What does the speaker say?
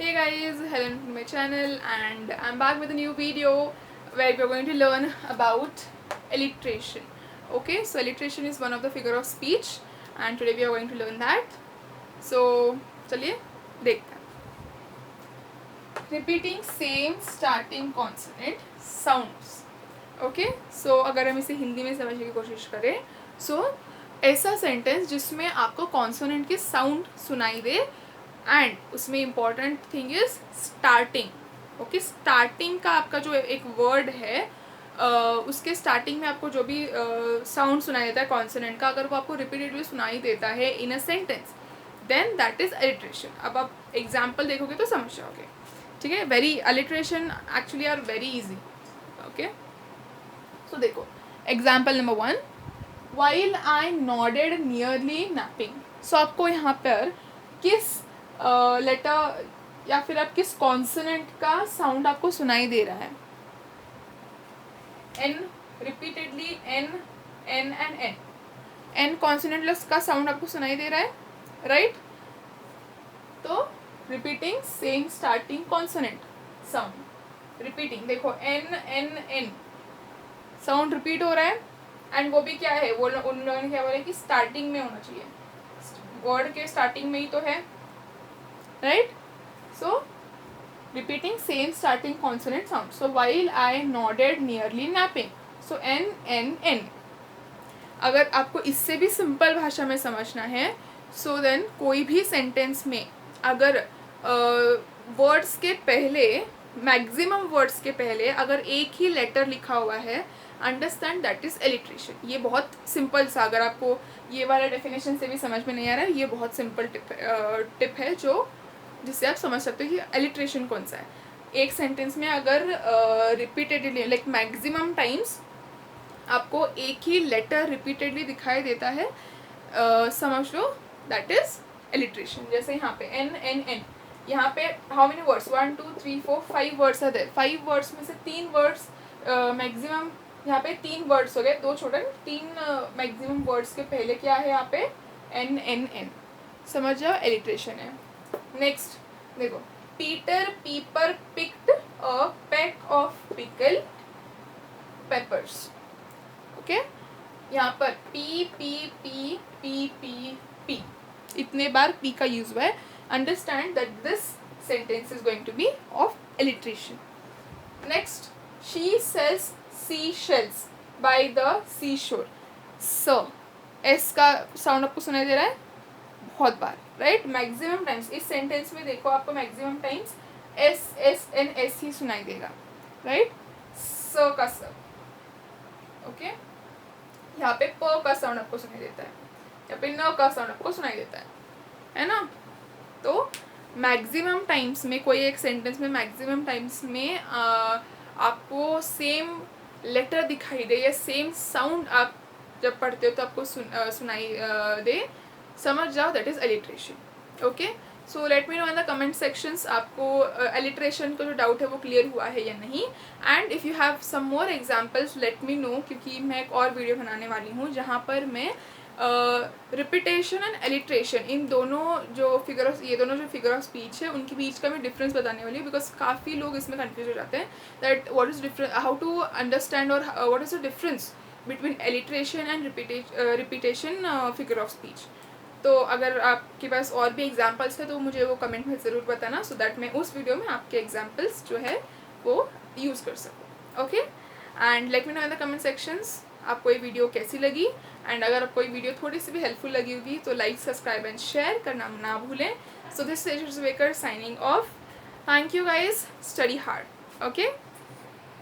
Hey guys, Helen from my channel and I'm back with a new video where we are going to learn about alliteration. Okay, so alliteration is one of the figure of speech and today we are going to learn that. So, चलिए देखते हैं. Repeating same starting consonant sounds. Okay so अगर हम इसे हिंदी में समझने की कोशिश करें ऐसा सेंटेंस जिसमें आपको कॉन्सोनेंट की साउंड सुनाई दे एंड उसमें important thing is starting. Okay, starting का आपका जो एक वर्ड है उसके स्टार्टिंग में आपको जो भी साउंड सुनाई देता है कॉन्सोनेंट का, अगर वो आपको रिपीटेडली सुनाई देता है in a sentence then that is alliteration. अब आप एग्जाम्पल देखोगे तो समझ जाओगे. ठीक है, very alliteration actually are very easy. Okay, so देखो example number 1, while I nodded nearly napping. So आपको यहाँ पर किस लेटर या फिर आप किस कॉन्सोनेंट का साउंड आपको सुनाई दे रहा है? N, repeatedly N N and N. N consonant का साउंड आपको सुनाई दे रहा है, राइट? तो repeating same starting consonant sound. Repeating देखो N N N sound repeat हो रहा है एंड वो भी क्या है, वो उन लोगों ने क्या बोला कि स्टार्टिंग में होना चाहिए, वर्ड के स्टार्टिंग में ही तो है, right? So repeating same starting consonant sound. So while I nodded nearly napping. So N N N. अगर आपको इससे भी सिंपल भाषा में समझना है सो देन कोई भी सेंटेंस में अगर वर्ड्स के पहले, मैक्सिमम वर्ड्स के पहले अगर एक ही लेटर लिखा हुआ है, अंडरस्टैंड दैट इज एलिट्रेशन. ये बहुत सिंपल सा, अगर आपको ये वाला डेफिनेशन से भी समझ में नहीं आ रहा है, ये बहुत सिंपल टिप है जो जिससे आप समझ सकते हो कि एलिट्रेशन कौन सा है. एक सेंटेंस में अगर रिपीटेडली लाइक मैक्सिमम टाइम्स आपको एक ही लेटर रिपीटेडली दिखाई देता है, समझ लो दैट इज एलिट्रेशन. जैसे यहाँ पे एन एन एन, यहाँ पे how many words, 1 2 3 4 5 words are there. 5 words में से 3 वर्ड्स मैक्सिमम, यहाँ पे 3 वर्ड्स हो गए, 2 छोटे, 3 मैक्सिमम वर्ड्स के पहले क्या है यहाँ पे एन एन एन. समझ जाओ, एलिट्रेशन है. नेक्स्ट देखो, Peter Piper picked a peck of pickle peppers. Okay, यहाँ पर P P P P P P इतने बार पी का यूज हुआ है. Understand that this sentence is going to be of alliteration. Next, she sells sea shells by the sea shore. S, S का sound आपको सुनाई दे रहा है बहुत बार, राइट? मैक्सिमम टाइम्स इस सेंटेंस में देखो आपको maximum times S S N S ही सुनाई देगा, राइट? स का स. ओके, यहाँ पे प का साउंड आपको सुनाई देता है, यहाँ पे न का साउंड आपको सुनाई देता है ना? तो मैक्सिमम टाइम्स में कोई एक सेंटेंस में मैक्सिमम टाइम्स में आपको सेम लेटर दिखाई दे या सेम साउंड आप जब पढ़ते हो तो आपको सुनाई दे, समझ जाओ that is alliteration. Okay, so let me no in the comment sections आपको एलिट्रेशन का जो डाउट है वो क्लियर हुआ है या नहीं. And if you have some more examples let me know, क्योंकि मैं एक और वीडियो बनाने वाली हूँ जहाँ पर मैं रिपीटेशन एंड एलिट्रेशन इन दोनों जो फिगर ऑफ, ये दोनों जो फिगर ऑफ स्पीच है उनके बीच का मैं डिफरेंस बताने वाली हूँ. बिकॉज काफ़ी लोग इसमें कन्फ्यूज हो जाते हैं that what is different, how to understand और what is the difference between alliteration and repetition figure of speech. तो अगर आपके पास और भी एग्जाम्पल्स है तो मुझे वो कमेंट में ज़रूर बताना सो दैट मैं उस वीडियो में आपके एग्जाम्पल्स जो है वो यूज़ कर सकूँ. Okay, and let me no in the comment sections आपको ये वीडियो कैसी लगी. एंड अगर आपको ये वीडियो थोड़ी सी भी हेल्पफुल लगी होगी तो लाइक, सब्सक्राइब एंड शेयर करना ना भूलें. So this is waker signing off. Thank you guys, study hard. Okay.